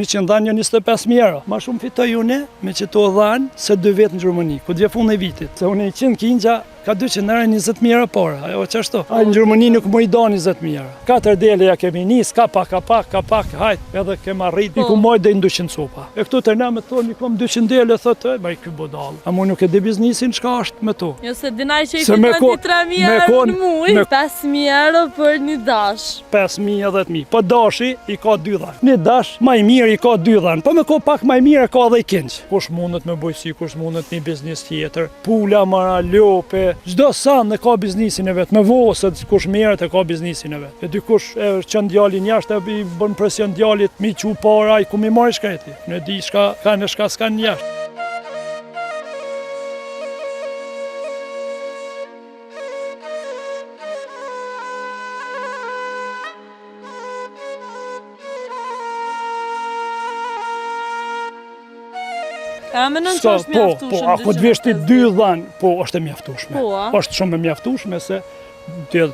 që ndanë 25.000 euro. Ma shumë fitoj une me që to dhanë se 2 vetë në Gjermani, ku dje fund e vitit. Se une 100 kinja ka 200 euro 20.000 euro por, ajo qashtu. A në Gjermani nuk më i do 20.000 euro. 4 dele ja kemi nis, ka pak, hajt, edhe kem arrit, i ku moj dhe 200 sopa. E këtu të ne me thonë, i kom 200 dele, thotë, ma i ky bodal. A mu nuk e di biznisin çka është me to. Jo se dinaj që i fiton 3.000 euro në muj, 5.000 euro për një dash. 5.000 edhe 10.000. Po dashi i ka 2 dhanë. Një dash ma i mirë i ka 2 dhanë. Po me ko pak ma i mirë ka dhe i kinç. Kush mundet me bujqësi, kush mundet një biznis tjetër. Pula, mara, lope, çdo san e ka biznisin e vet. Me vosët kush merret e ka biznisin e vet. E dikush e çon djalin jashtë i bën presion djalit, mi çu para, i ku mi marrë shkreti. Në di shka kanë shka s'kan jashtë. A menon që është mjaftueshme? Po, ako të vesh ti 2 dhanë, po, është e mjaftueshme. Po, a? Është shumë e mjaftueshme se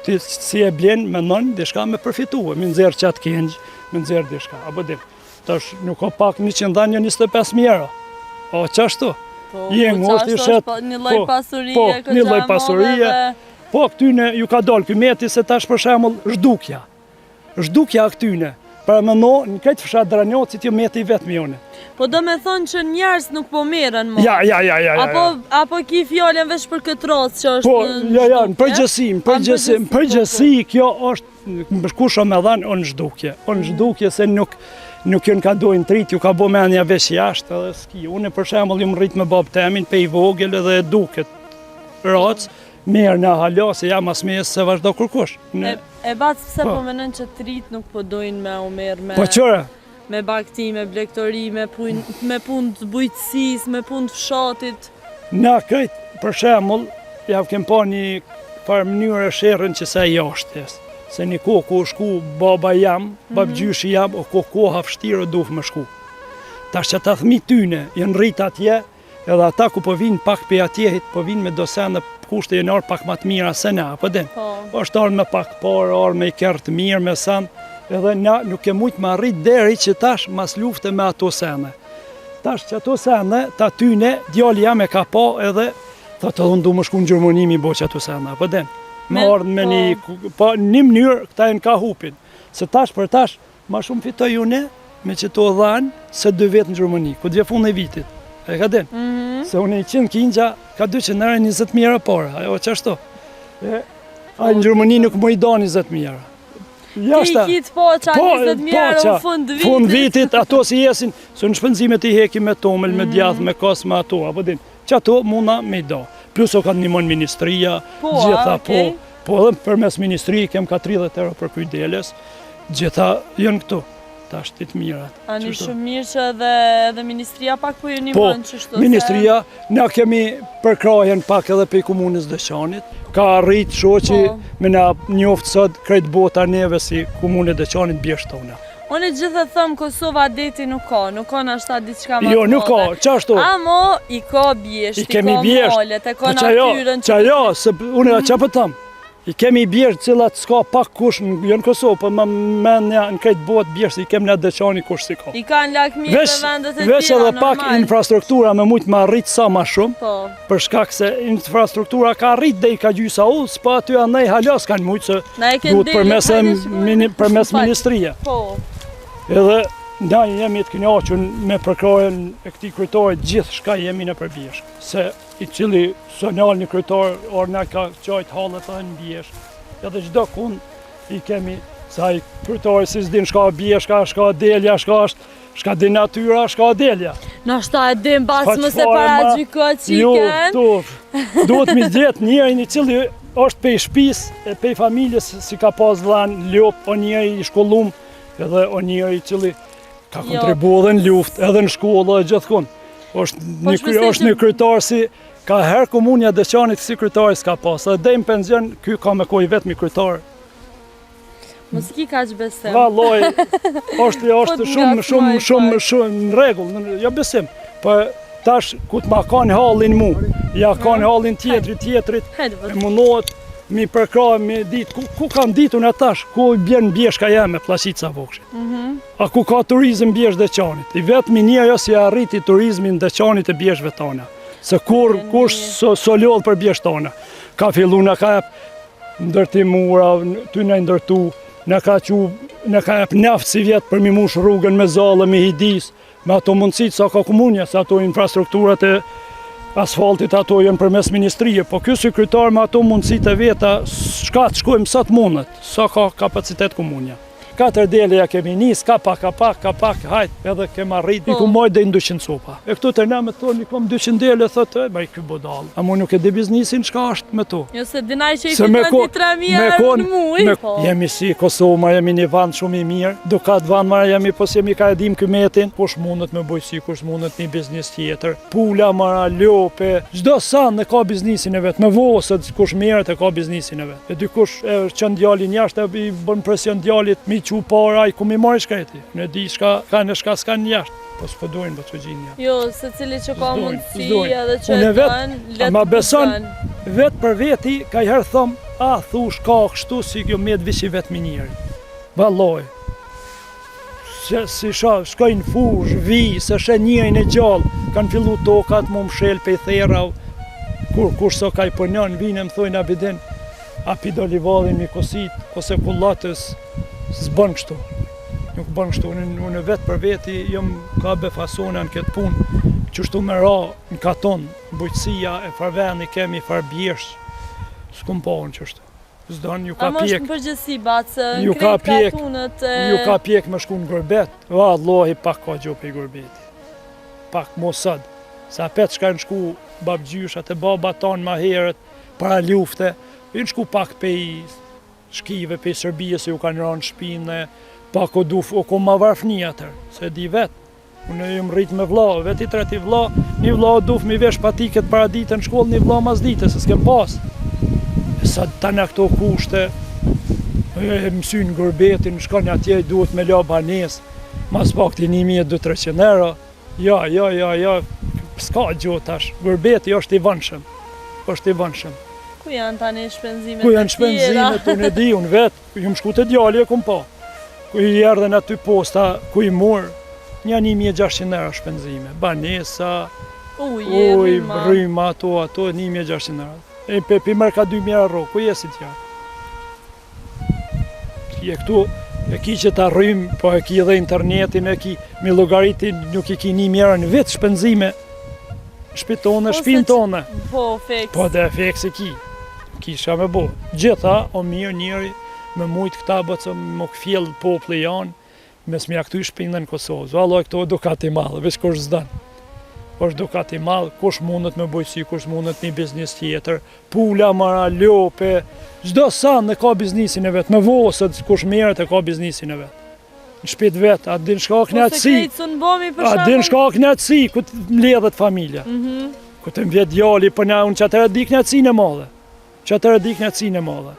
ti si e blen me nën diçka me përfituar, me nxjerr çat kenj, me nxjerr diçka, apo dim. Tash nuk ka pak 100 dhanë 25.000 euro. O çashtu? Po, është i shet. Një lloj pasurie, po, një lloj pasurie. Po, këtyne ju ka dalë ky meti se tash për shembull zhdukja. Zhdukja këtyne. Pra më no, në këtë fshat Dranjoci ti meti vetëm jone. Po do me thonë që njerës nuk po merren më. Ja. Apo ki fjalën veç për këtë rast që është. Po, në përgjithësi kjo është kush o me dhanë o në zhdukje. O në zhdukje se nuk ju në ka dojnë trit, ju ka bo menja veç jashtë edhe s'ki. Unë për shembull ju më rrit me bab temin, pe i vogël edhe e duket rac, merë në hala se jam as mesë se vazhdo kërkush. E bacë pse po menon që trit nuk po dojnë me u merë me... Po qëre? Me bagti, me blektori, me punë të bujqësis, me punë të fshatit. Na këtë, për shembull, javë kem pa një farë mënyrë e sherrën që se jashtë. Se një kohë ku shku baba jam, babgjyshi jam, o koha vështirë duh me shku. Tash që ta thmi tyne, jenë rrit atje, edhe ata ku po vinë pak pe atjehit, po vinë me dosene kushte jenë arë pak ma të mira se na, po din. Është arë me pak parë, arë me i kërë të mirë, me sanë, edhe na nuk e mujtë ma rrit deri që tash mas lufte me ato sene. Tash që ato sene, ta tyne, djali jam e ka pa edhe, ta të dhëndu më shku në Gjermani mi bo që ato sene, po din. Me ardhë me një mënyrë, këta e në ka hupin. Se tash për tash, ma shumë fitoj une, me që to dhanë, se 2 vetë në Gjermani, ku dje fund e vitit. E ka din? Se unë i 100 kinja, ka 200 euro 20.000 euro por, ajo qashtu. A në Gjermani nuk më i do 20.000 euro. Ti kitë po qa 20.000 euro fund vitit. Fund vitit, ato si jesin, se në shpenzimet i heki me tomel, me djath, me kos, me ato, apo din. Që ato muna me i do. Plus o ka nimon ministria, gjitha po edhe për mes ministri kem ka 30 euro për kujdeles, gjitha jënë këtu. Ashtë të mirat. A një shumë mirë që edhe ministria pak po ju një mënë që shtu? Po, ministria, na kemi përkrajen pak edhe pe komunës Dëqanit. Ka arrit shoqi me na njoftë sot krejt bota neve si komunë Dëqanit bjeshtona. Unë gjithë thëmë Kosova deti nuk ka në ashta diçka ma të Jo, nuk ka, qashtu? Amo, i ka bjesht, i ka mollet, e ka natyren që... Jo, se unë që për tëmë. I kemi bjesht cilat s'ka pak kush në Kosovë, për më menja në krejt botë bjesht, i kemi në Dëqani kush si ka. I ka në lakmi dhe vendet e tjera, veç edhe pak infrastruktura me mujtë ma rritë sa ma shumë, për shkak se infrastruktura ka rritë dhe i ka gjysa ullës, pa aty anej halas kanë mujtë se duhet përmes ministrije. Edhe na jemi të kënaqur me përkrajen e këtij kryetari gjithë shka jemi në përbjesh. Se i cili sonjal një kryetar orë na ka qajt hallet edhe në bjesh. Edhe çdo kund i kemi sa i kryetari si s'din shka bjesh, shka delja, shka din natyra, shka delja. Na shta e dim pas më se para gjykot qiken. Jo, duhet mi gjetë njerin i cili është pej shpis, pej familjes si ka pas dhan lop, o njeri i shkollum, edhe o njeri i cili ka kontribu edhe në luft, edhe në shkollë, edhe gjithkund. është një kryetar si, ka herë komunja Dëqanit si kryetari s'ka pas, edhe dhe në penzion, ky ka me koj vetëm i kryetar. Mos ki ka që besem. Valloj, është shumë në regull, jo besim, për tash ku t'ma kanë hallin mu, ja kanë hallin tjetrit, e mundohet mi përkra, mi dit, ku kam ditë unë atash, ku i bjen bjeshka jeme, Pllaqica Vokshit. A ku ka turizm bjesh Deçanit. I vetë minja jo si arriti turizmin Deçanit e bjeshve tona. Se kush so lodh për bjesh tona. Ka fillu në ka jep ndërtimura, ty në ndërtu, në ka jep naftë si vjetë për mi mush rrugën me zallë, me hidis, me ato mundësit sa ka komunja, se ato infrastrukturat e asfaltit ato janë përmes ministrije, po ky sekretar me ato mundësit e veta, shka të shkojmë sa të mundet, sa ka kapacitet komunja. 4 dele ja kemi nis, ka pak, hajt, edhe kema rrit, i ku moj dhe 200 sopa. E këtu të ne me thonë, i kom 200 dele, thotë, baj ky bodal. A mu nuk e di biznisin shka është me to. Jo se dinaj që i fiton 3.000 euro në muj. Jemi si Kosova, jemi një vend shumë i mirë, dukat vend mara jemi, pos jemi ka edhim këmetin, kush mundet me bojsi, kush mundet një biznis tjetër. Pula, mara, lope, gjdo san e ka biznisin e vetë, me vosët, kush merët e ka biznisin e vetë. E dikush qënë djalin jashtë, e i bën presion djalit, mi që para, i ku mi marri shkreti. Në di shka, ka në shka s'ka një jashtë, po s'pëdojnë bëtë që gjinja. Jo, se cili që ka mundësi edhe që e dënë, letë ma beson, vetë për veti, ka i herë thëmë, thush ka kështu si kjo me të visi vetë minjeri. Valoj. Si shkojnë fush, vi, se shë njëjnë e gjallë, kanë fillu tokat, mu më shelë pe i thera, kur so ka i përnën, vinë më thojnë abidin, api do livalin mi kosit, ose kullatës, s'bën kështu, nuk bën kështu, unë vetë për veti jëm ka befasona në këtë punë, qështu me ra në katon, bujtësia e farveni kemi farbjesh, s'kum pa unë qështu. Zdon, ju ka pjek. A më është në përgjësi, batë, në krejt katunët e... Ju ka pjek me shku në Gurbet, vallohi pak ka gjope i Gurbeti, pak mosad, sa petë shka në shku babgjyshat e baba tanë ma herët, para lufte, i në shku pak pe i shkive pe Serbia se ju kanë rënë shpinë, pak o ko ma varfni atër, se di vetë. Unë jëmë rritë me vla, vetë i treti vla, një vla o duf mi vesh patiket para ditën në shkollë, një vla mas dite, se s'kem pas. E sa tani këto kushte, mësyn Gurbetin, shkoni atje, duhet me la banes, mas pak të 1.200-300 euro. Ja, s'ka gjotash, Gurbeti është i vëndshëm, Ku janë tani shpenzimet e tjera? Ku janë shpenzimet, unë e di, unë vetë, jëmë shku të djali e kom pa. Ku i erdhen aty posta, ku i murë, një 1.600 euro shpenzime. Banesa, rryma, ato, 1.600 euro. E pi mërë ka 2.000 euro, ku jesit ja? E këtu, e ki që ta rrymë, po e ki dhe internetin, e ki me logaritin, nuk i ki 1.000 euro në vetë shpenzime, shpitone, shpinë tone. Po, feks. Po, dhe feks e ki. Kisha me bo. Gjitha, o mirë njëri, me mujtë këta bëtë më këfjellë popli janë, me s'mja këtu i shpinë në Kosovë. Valoj, këto dukat i malë, veç kush zdanë. është dukat i malë, kush mundet me bujësi, kush mundet një biznis tjetër, pula, mara, lope, gjdo sanë e ka biznisin e vetë, me vosët, kush merët e ka biznisin e vetë. Në shpit vetë, a din shka knatësi, a din shka knatësi, ku të mledhet familja, ku të mbjet djali, për na unë që atërë di knatësin e madhe,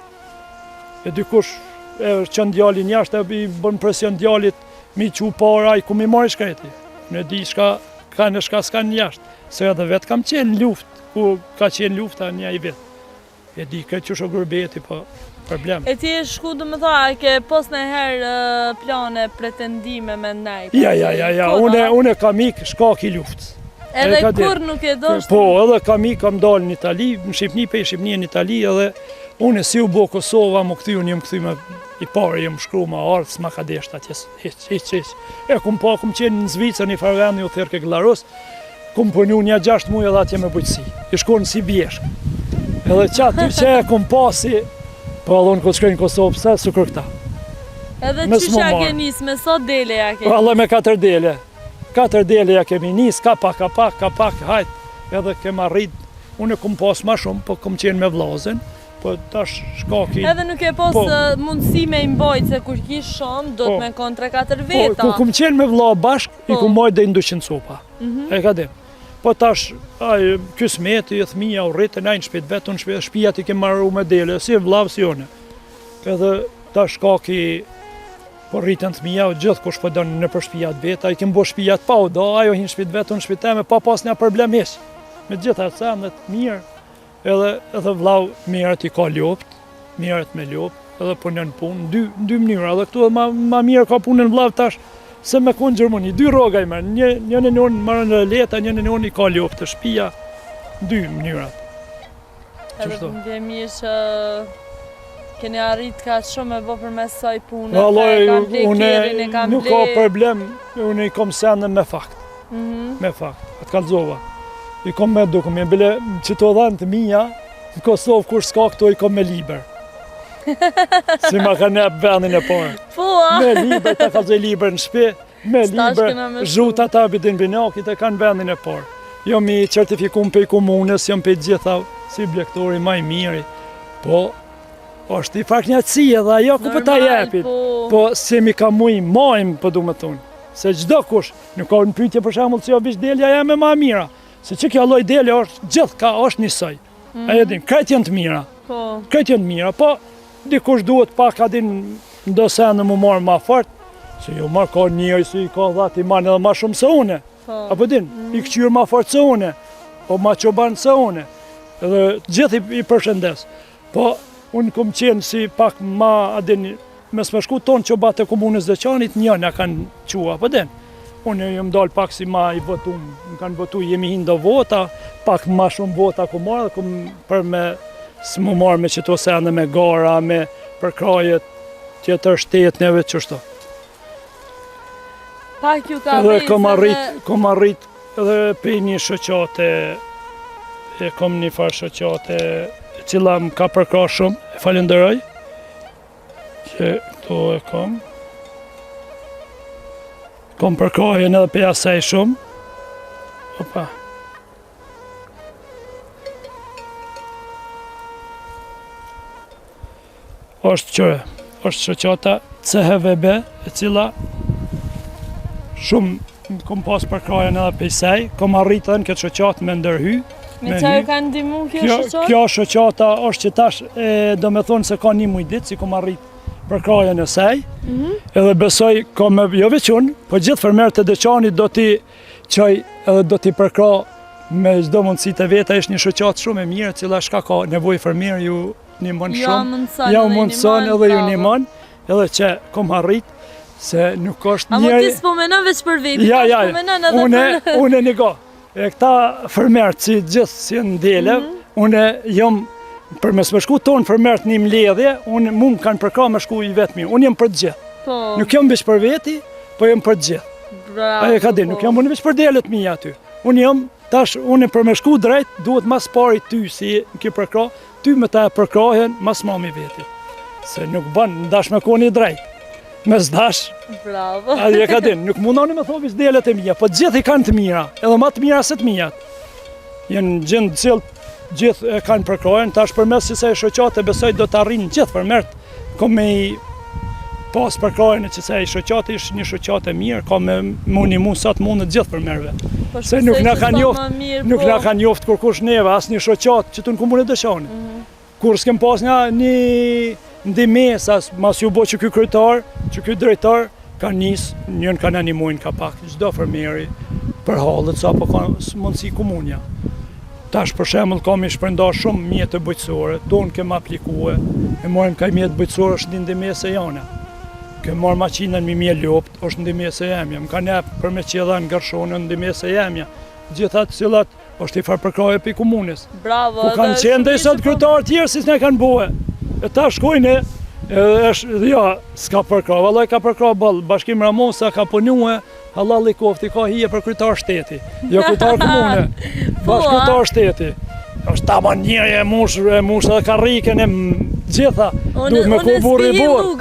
e dikush, që në djalin jashtë, e bën presion djalit, mi që para, i ku mi marri shkreti, në di shka, ka në shka s'ka në jashtë, se edhe vetë kam qenë luft, ku ka qenë lufta një i vetë. E di këtë që shë Gurbeti, po problem. E ti e shku dhe me tha, ke pos në herë plane, pretendime me nejtë? Ja, une kam ikë shkak i luftës. Edhe kur nuk e doshtë? Po, edhe kam ikë, kam dalë në Itali, në Shqipni, pe i Shqipni në Itali, edhe une si u bo Kosova, më këthy, unë jem këthy me i pare, jem shkru ma ardhë, s'ma ka deshtë atjes, hiq. E kum qenë në Zvicër, një farvendi u thirë ke Glarus, kum përnju një 6 muaj edhe atje me bujtësi, i shkonë si bjeshkë. Edhe qatë që e kum pasi, po allonë këtë shkojnë Kosovë, pëse, su kërë këta. Edhe qysha ke njës, me sot dele ja ke njës? Allah me 4 dele. 4 dele ja kemi njës, ka pak, hajt, edhe kema rrit. Unë e kum pas ma shumë, po kum qenë me vlazen, po tash shkaki... Edhe nuk e pos mundësi me imbojt, se kur kish shumë, do të me kon 3-4 veta. Po, kum qenë me vla bashk, i kum mojt dhe 200 sopa. E ka dem. Po tash, kësmeti, thmija, u rritën, ajnë shpit vetë, unë shpijat i kem marru me dele, si vlavë si one. Edhe tash shkaki, po rritën thmija, gjithë kush po donë në për shpijat vetë, i kem bo shpijat pa, do ajo hinë shpit vetë, unë shpit teme, pa pas një problem ishë. Me gjitha të samet, mirë, edhe vlau mirët i ka ljopt, mirët me lopë, edhe punën punë, dy mënyra, edhe këtu edhe ma mirë ka punën vllav tash, se me konë Gjermani, 2 rroga i merë, njën e njën marrën në leta, njën e njën i ka lopë të shtëpia, 2 mënyrat. Edhe të më mirë që keni arrit ka shumë e bo për mes saj punë, Unë nuk ka problem, unë i kom sene me fakt. Me fakt, atë kalzova. I kom me dokument, bile që të dhanë të mija, në Kosovë kur s'ka këto i kom me liber. Si ma ka nep vendin e parë. Po, Me liber, ta kalzoj liber në shpi, me liber, zhuta ta bidin binakit e kanë vendin e parë. Jo mi certifikum për i komunës, jom për gjitha si blektori maj miri. Po, është i faknjatësi edhe ajo ku për ta jepit. Po, se mi ka muj majmë, po du me thunë. Se gjdo kush, nuk ka në pyetje për shembull që jo bish delja jeme ma mira. Se që kjo lloj delja është gjithë ka është njësoj. E din, krejt janë të mira. Krejt janë të mira, po dikush duhet pak a din ndo senë mu marë ma fort, se jo marë ka njëri se i ka dhat i manë edhe ma shumë se une. Apo din, i këqyrë ma fort se une, po ma qobanë se une. Edhe gjithë i përshëndes. Po, unë kom qenë si pak ma a din, mes me shku tonë që batë e komunës dhe qanit, njën e kanë qua, për den. Unë jëmë dalë pak si ma i votum, më kanë votu, jemi hindo vota, pak ma shumë vota ku marrë, dhe për me, së mu marrë me qëto sene me gara, me përkrajet tjetër shtetneve, qështo. Pak ju ka edhe kom arrit edhe për një shoqate, kom një farë shoqate, cila më ka përkra shumë, e falenderoj. Që këto e kom. Kom përkrajen edhe për asaj shumë. Opa. është shoqata CHVB, e cila shumë kom pas përkrajen edhe për saj, kom arritën këtë shoqatë me ndërhy. Me qa ju kanë ndimu kjo shoqata? Kjo shoqata është që tash do me thonë se ka një mujdit, si kom arrit përkrajen e saj, edhe besoj kom jo veçun, po gjithë fermerët e Deçanit do t'i qaj edhe do t'i përkra me çdo mundësi të veta, është një shoqatë shumë e mirë, cila shka ka nevojë fermer ju nimon shumë, ja mundëson edhe ju nimon, edhe që kom arrit se nuk është njëri... A më ti s'pomenon veç për veti, s'pomenon edhe për... Une një go, e këta fermerët si gjithë si në delev, une jom, për me s'me shku tonë fermerët një mledhje, unë mu më kanë përkra me shku i vetëmi, unë jem për të gjithë. Nuk jam bish për veti, po jem për të gjithë. Aje ka din, nuk jam unë bish për delet mija aty. Unë jam, tash, unë për me shku drejt, duhet mas pari ty si në ki përkra, ty me ta përkrahen mas mami veti. Se nuk ban, në dash me koni drejt. Me s'dash. Bravo. Aje ka din, nuk mundoni me thovis delet e mija, po gjithë i kanë të mira, edhe ma të mira se të mijat. Jenë gjendë cilë, gjithë e kanë përkrahen, tash për mes si se e shoqate besoj do të arrinë gjithë përmert, ko me i pas përkrahen e që se e shoqate ishë një shoqate mirë, ka me mu sa të mundë gjithë përmerve. Se nuk na kanë joft kur kush neve, as një shoqate që të në komunë e Dëshani. Kur s'kem pas një ndimes, as mas ju bo që ky kryetar, që ky drejtar, ka njësë, njën kanë animojnë ka pak, çdo fermeri për hallet, sa po ka mundësi komunja. Tash për shembull kam i shpërndar shumë mjete bujqësore, tonë kem aplikue, e morim ka mjetë bujqësore është një ndimese jone. Kem marrë maqinën mi mje lopt, është ndimese jemja, më ka nep për me qedha në gërshone ndimese jemja. Gjithat cilat është i farpërkraje për i komunës. Bravo. Ku kanë qenë dhe i sot kryetarë tjerë si s'ne kanë bohe. E ta shkojnë, ja, s'ka përkra, vallaj ka përkra ballë, Bashkim Ramosa ka punue, halal i kofti ka hije për kryetar shteti, jo kryetar komune, bashkëkryetar shteti. Është ta man njëri e mush edhe karriken e gjitha, duhet me ko burri burë,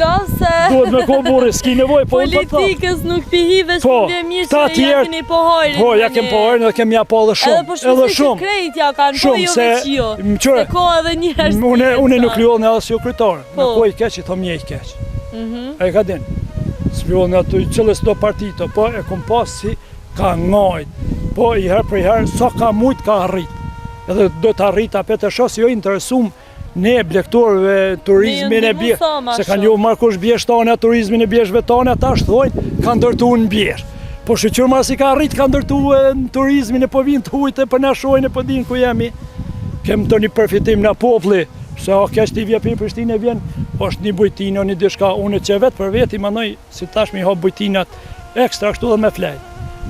duhet me ko burri, s'ki nevoj, po politikës nuk pihi veç për dhe mirë se ja keni pohajrin. Po, ja kem pohajrin edhe kem ja po edhe shumë. Edhe po shumë se krejt ja kanë, po jo veç jo, se ko edhe njerës. Une nuk ljohën edhe si jo kryetar, me ko i keq i thom je i keq. E ka din, s'ljohën ato i qëllës do partito, po e kom pas si ka ngajt, po i her për i her, sa ka mujt ka arrit. Edhe do të arrit apet e shos jo interesum ne blektorëve turizmin e bje, se kanë jo marrë kush bjeshtane, turizmin e bjeshve tane, ata shthojnë, kanë ndërtu në bjesh. Po shqyqër marrë si ka arrit, kanë ndërtu në turizmin e po vinë të hujtë, për në shojnë e po dinë ku jemi. Kem të një përfitim në popli, Se o keq t'i vje për Prishtinë vjen, është një bujtinë o një diçka, unë që vetë për veti manoj, si tash mi hap bujtinat ekstra kështu dhe me flejt.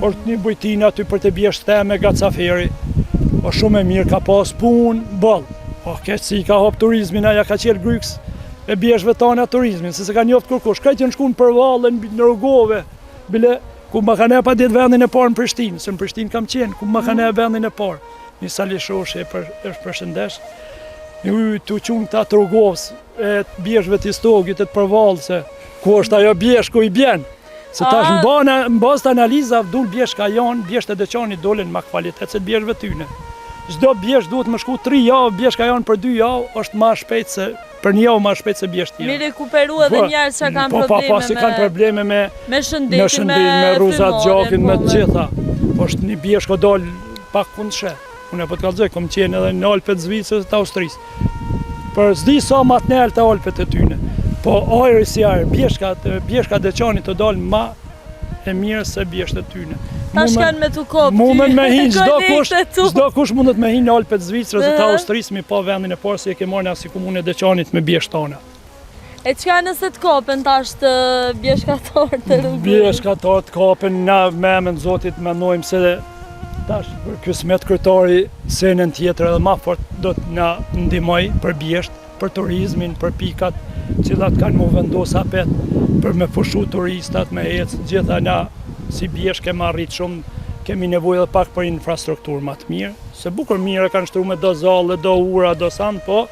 Është një bujtinë aty për të bjesht teme Gacaferi, o shumë e mirë, ka pas punë, boll. O keq si i ka hap turizmin, aja ka qelë gryks e bjeshve tona turizmin, se ka njoft kërkush. Ka që në shku në përvallën, në rrugove, bile ku ma ka ne pa ditë vendin e parë në Prishtinë, se në Prishtinë kam qenë, ku ma ka ne vendin e parë. Një Sali Shoshi është përshëndesh. Një të qunë të atë rrugovës e të bjeshve të istogit e të përvallë, se ku është ajo bjesh ku i bjenë. Se tash në bazë të analiza vdull bjeshka janë, bjesht e deqanit dolin ma kvalitet se të bjeshve tyne. Çdo bjesh duhet më shku 3 javë, bjeshka janë për 2 javë, është ma shpejt se për 1 javë ma shpejt se bjesht tjerë. Mi rekuperu edhe njerës që kanë probleme me shëndetin, me ruzat gjakin, me të gjitha. është një bjeshk o dollë pak kundëshe. Unë e po të kalëzoj, kom qenë edhe në Alpet Zvicrës të Austrisë. Për s'di sa matë në të Alpet e tyne. Po ajrë si ajrë, bjeshka deqanit të dollë ma e mirë se bjeshtë e tyne. Ta shkanë me të kopë ty. Mundën me hinë, çdo kush mundet me hinë në Alpet Zvicrës të Austrisë, mi pa vendin e parë si e ke marrë në asikumune deqanit me bjeshtana. E qka nëse të kapen tash të bjeshkatar të rrugën? Bjeshkatar të kapen, na me emën Zotit menojmë se tash për kësmet kryetari senën tjetër edhe ma fort do të na ndihmoj për bjesht, për turizmin, për pikat cilat kanë mu vendos apet për me pushu turistat, me ecë, gjitha na si bjesht kemi arrit shumë, kemi nevojë edhe pak për infrastrukturë më të mirë, se bukur mirë kanë shtruar me do zallë, do ura, do san, po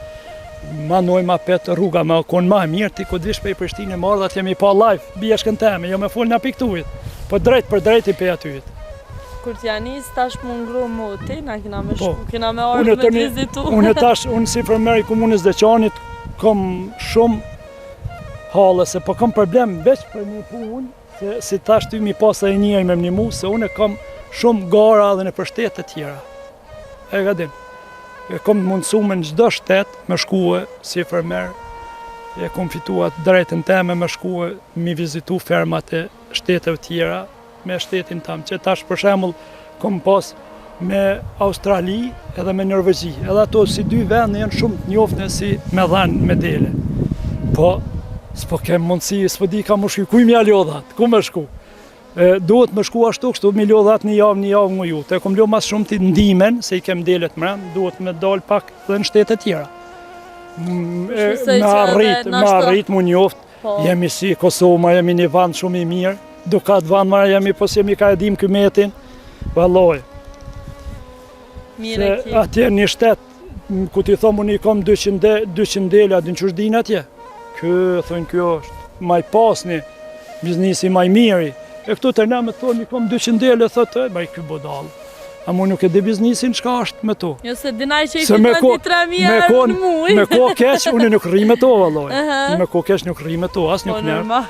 manojmë apet rruga me konë ma mirë, ti ku të vish për i Prishtinë më ardha të jemi pa live, bjeshkën teme, jo me full në piktujit, po drejt për drejt i pe atyjit. Kur t'ja nis, tash më ngru moti, na kina me shku, kina me ardhë me të vizitu. Unë si fermer i komunës Deqanit, kom shumë halë, se po kom problem veç për një punë, se si tash ty mi pas e njëri me mnimu, se unë kom shumë gara dhe në për shtetet tjera. E gadim. E kom mundësu me në gjdo shtet me shkue si fermer, e kom fituat drejtën teme me shkue, mi vizitu fermat e shteteve tjera, me shtetin tam, që tash për shembull kom pas me Australi edhe me Norvegji, edhe ato si dy vende janë shumë të njoftne si me dhanë me dele. Po, s'po kem mundësi, s'po di ka më shku, kuj mi alodhat, ku me shku? Duhet me shku ashtu kështu, mi lodhat një javë më ju. Te kom lo mas shumë ti ndimen, se i kem delet mren, duhet me dal pak dhe në shtetet tjera. Me arrit mu njoft, jemi si Kosova, jemi një vend shumë i mirë, dukat vend mara jemi, po jemi ka edhim këmetin, valloj. Se atje një shtet, ku ti thomë unë i kom 200 dele, adin që shdin atje? Thonë kjo është maj pasni, biznisi maj miri. E këtu të ne me thonë i kom 200 dele, thotë, maj kjo bodal. A mu nuk e di biznisin qka është me to. Jo se dinaj që i ti 23.000 në muj. Me ko keq, unë nuk rri me to, valloj. Me ko keq nuk rri me to, as nuk njerë.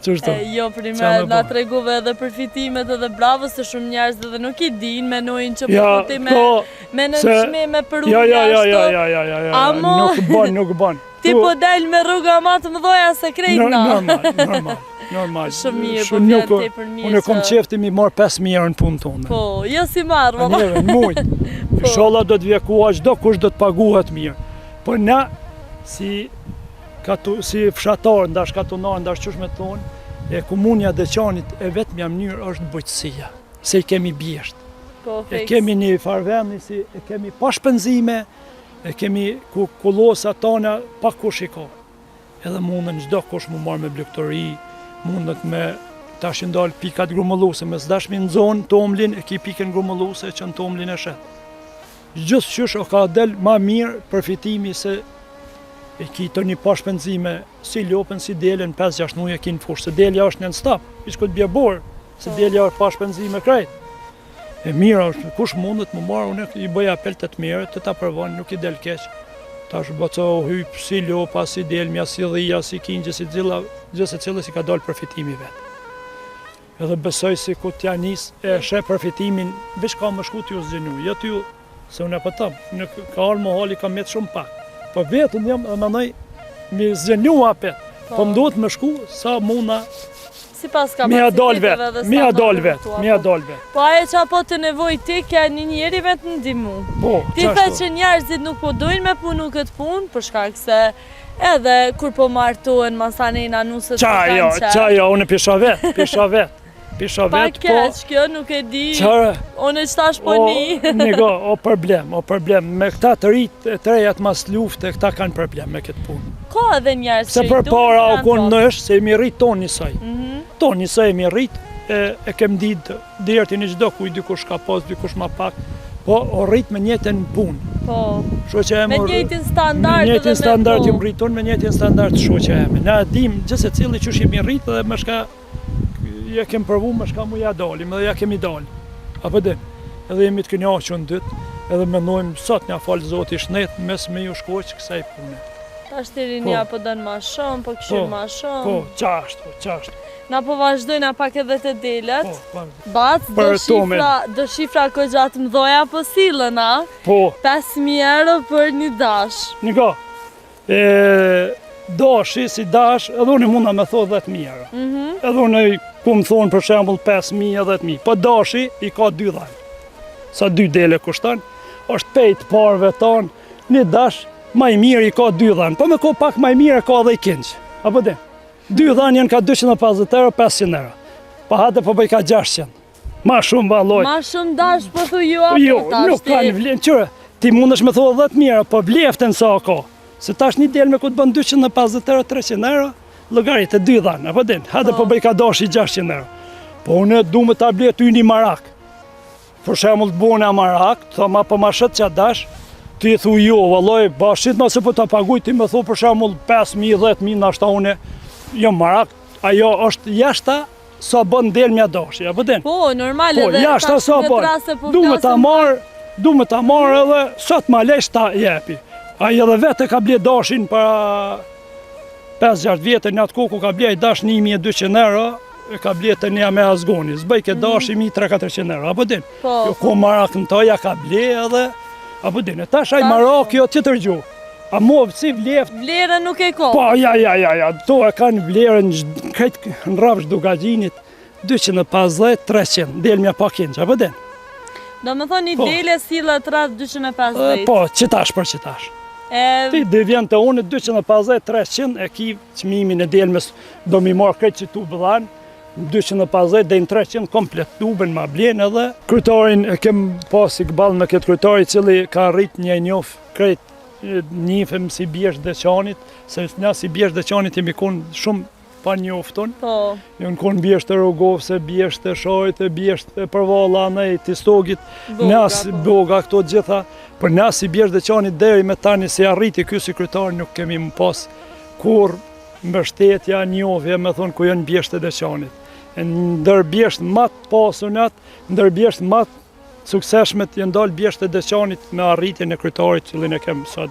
Jo, primer, na tregove edhe përfitimet edhe bravo, se shumë njerëz edhe nuk i din, menojnë që përfuti me në nëshmime për rrugë ashtë. Nuk ban. Ti po del me rruga ma të mëdhoja se krejt na. Normal. Shumë mirë, po vjen te për mirë. Unë kom qefti mi marë 5.000 euro në punë tonë. Po, jo si marë, valla. Njeve, në mujtë. Inshallah do të vjekua, çdo kush do të paguhet mirë. Po na, si fshatar, ndash katunar, ndash qysh me thonë, e komunja Deqanit e vetmja mënyrë është bujqësia, se i kemi bjesht. E kemi një farvendi, si e kemi pa shpenzime, e kemi kullosa tona pa kush i ka. Edhe mundën çdo kush mu marrë me blegtori, mundet me tash ndalë pikat grumulluse, me s'dashmi në zonë Tomlin, e ki pikën grumulluse që në Tomlin e shet. Gjithë qysh o ka del ma mirë përfitimi se e ki të një pashpenzime si lopën, si delen, 5-6 muaj e ki në fushë, se delja është në stap, ishko të bje borë, se delja është pashpenzime krejt. E mira është, kush mundet më marë, unë i bëja apel të mire, të ta përvon, nuk i del keq. Tash bëco hyp si lopa, si delmja, si dhija, si kingje, si gjithë se cilës i ka dalë përfitimi vetë. Edhe besoj si ku t'ja nis e she përfitimin, veç ka më shku t'ju zgjenu, jo t'ju, se unë e pëtëm, nuk ka arë më hali, ka metë shumë pak. Po vetën jam e mënoj mi zgjenu apet, po më duhet më shku sa muna. Si si pas kapaciteteve dhe mi a dal vet. Po aje që apo të nevoj ti, ka një njeri vetë në ndimu. Ti the që njerëzit nuk po dojnë me punu këtë punë, për shkak se edhe kur po martohen masanina nusët të kanë qërë. Qajo, unë pisha vet. Pa keq, kjo nuk e di, unë e qëtash po një. Nigo, o problem, me këta të rejat mas lufte, këta kanë problem me këtë punë. Ka edhe njerës që se për para o konë nësht, se mi rrit tonë njësaj. Tonë njësaj mi rrit, e kem ditë dherti një gjdo kuj, dikush ka pas, dikush ma pak, po o rrit me njëtën punë. Po, me njëtin standart me njëtin standart ju më rriton, me njëtin standart shoqe eme. Na dim gjëse cili që shqip mi rrit dhe më shka ja kem përvu më shka mu ja dalim edhe ja kemi dal. Apo dhe, edhe jemi të kënjaqë në dytë, edhe mendojmë sot një falë Zoti shnet mes me ju shkoq kësaj pune. Ta shtiri një po dënë ma shumë, po këshirë ma shumë. Po, qashtu. Na po vazhdojna pak edhe të delet. Bac, do shifra ko gjatë mdoja po silën, a? Po. 5.000 euro për një dash. Niko, dashi si dash, edhe unë munda me thot 10.000 euro. Edhe unë ku më thonë për shembull 5.000 e 10.000. Po dashi i ka 2 dhanë. Sa 2 dele kushton, është pejt parve tonë, një dash ma i mirë i ka 2 dhanë. Po me ko pak ma i mirë ka edhe i kinç. Apo dhe? 2 dhanë janë ka 250 euro, 500 euro. Pa hate po bëj ka 600. Ma shumë valoj. Ma shumë dash po thu ju apo tash? Nuk ka një vlenë, qëre, ti mundesh me thua 10.000 euro, po vleften sa ka. Se tash një del me ku të bën 250 euro, 300 euro, llogarit e 2 dhanë, apo din, hajde po bëj ka dashi 600 euro. Po unë du me ta ble ty një marak. Për shembull të bune a marak, të thoma po ma shet qa dash, ti i thu jo, valloj, bashit ma se po ta paguj, ti me thu për shembull 5.000, 10.000, nashta une, jo marak, ajo është jashta sa bën del mja dashi, apo din? Po, normal edhe jashta sa bën, du me ta marr edhe sot ma lesh ta jepi. Ai edhe vetë ka ble dashin para 5-6 vjetë, në atë koku ka ble i dash 1.200 euro, e ka ble të një me azgoni, zbëj ke dash 1.300-400 euro, apo din? Jo ko marak në toja ka ble edhe, apo din, e tash aj marak jo tjetër gjuh. A movë si vleft... Vlerën nuk e ko? Po, ja, to e kanë vlerën në rafsh dugagjinit 250-300, del mja pa kinç, apo din? Do me thonë një dele sillet rreth 250? Po, qitash për qitash. Ti dhe vjen të unë 250-300 e ki qmimin e delmes do mi marrë këtë që tu bëdhan 250 dhe në 300 komplet tuben ma blen edhe kryetarin e kem pas i këball me këtë kryetari cili ka rrit një njof krejt njifem si bjesht dhe qanit se nga si bjesht dhe qanit jemi kun shumë pa njoftun jënë kun bjesht të rogovse, bjesht të shojt, bjesht të përvala nej, të stogit nas boga këto gjitha për nas si bjesht dhe qanit deri me tani se arriti ky si kryetar nuk kemi më pas kur mbështetja njofje me thonë ku janë bjesht dhe qanit ndër bjesht matë pasunat ndër bjesht matë sukseshmet janë dalë bjesht dhe qanit me arritjen e kryetarit cilin e kem sot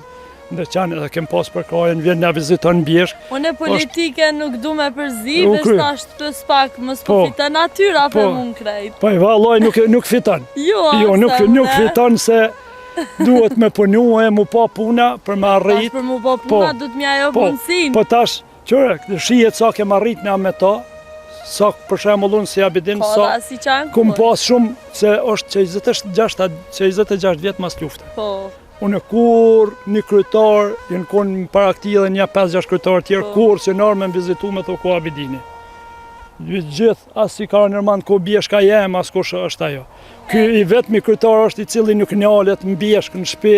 ndër qanë edhe kem pas për kajën, vjen nga viziton bjesht. Unë politike nuk du me përzi, dhe shtasht të spak, mës po fitan natyra për mund krejt. Po i valoj nuk fitan. Jo, nuk fitan se duhet me punu e mu pa puna për me arrit. Tash për mu pa puna du të mja jo punësin. Po tash, qëre, shijet sa kem arrit nga me ta, sa për shembull unë si abidin, sa kum pas shumë, se është që 26 vjetë mas lufte. Unë kur një kryetar, jenë kun para këti edhe një 5-6 kryetar tjerë, kur që nërë me vizitu me thë ku abidini. Gjithë, as si ka nërmand ku bjeshka jem, as kush është ajo. Ky i vetëmi kryetar është i cili nuk njalet në bjeshk, në shpi,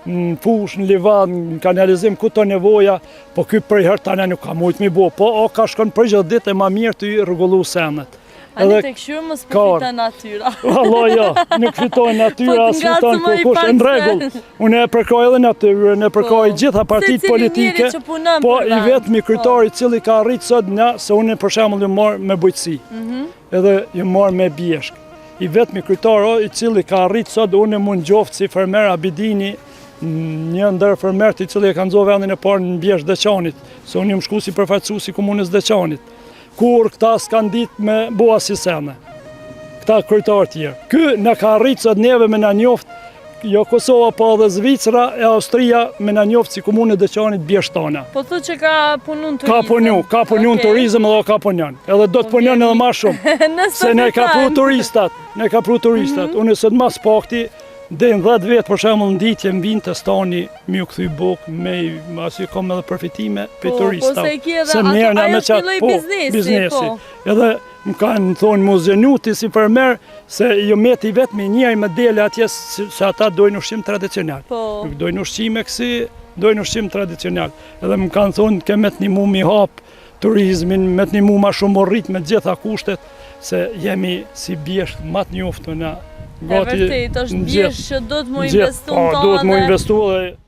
në fush, në livad, në kanalizim, ku të nevoja, po ky për i herë tane nuk ka mujtë mi bo, po ka shkon për gjithë ditë e ma mirë të i rregullu senet. Ani të këshurë mos përfita natyra. Valla jo, nuk fitoj natyra, as fiton kush në regull. Unë e përkoj edhe natyrën, e përkoj gjitha partit politike, po i vetëmi kryetari cili ka arrit sot nga, se unë për shembull ju marr me bujqësi, edhe ju marr me bjeshk. I vetëmi kryetari i cili ka arrit sot, unë mund gjoftë si fermer Abidini, një ndër fermerët i cili e kanë zohë vendin e parë në bjeshk Deçanit, se unë jam shku si përfaqësues i komunës Deçanit. Kur këta s'kan ditë me bua si sene, këta kryetarë tjerë. Ky në ka rritë sot neve me në njoftë jo Kosova, po edhe Zvicra e Austria me na njoftë si komunë e Dëqanit Bjeshtana. Po thu që ka punun turizëm. Ka punu në turizëm edhe ka punjan. Edhe do të punjan edhe ma shumë. Se ne ka pru turistat. Unë sot mas pakti, dhe në 10 vetë për shembull në ditë më vinë të stani mi u kthy bukë, asi kam edhe përfitime për turistave. Po se ki edhe ajo filloi biznesi. Edhe më kanë thonë muzënuti si përmer se jo meti vetë me njëri më dele atje se ata dojnë ushqim tradicional. Nuk dojnë ushqime kësi, dojnë ushqim tradicional. Edhe më kanë thonë ke me të një mu mi hap turizmin, me të një mu ma shumë rrit me gjitha kushtet, se jemi si bjesht ma të njoftu na. E vërtet, është bjesht që do të mu investu në tonë. Do të mu investu dhe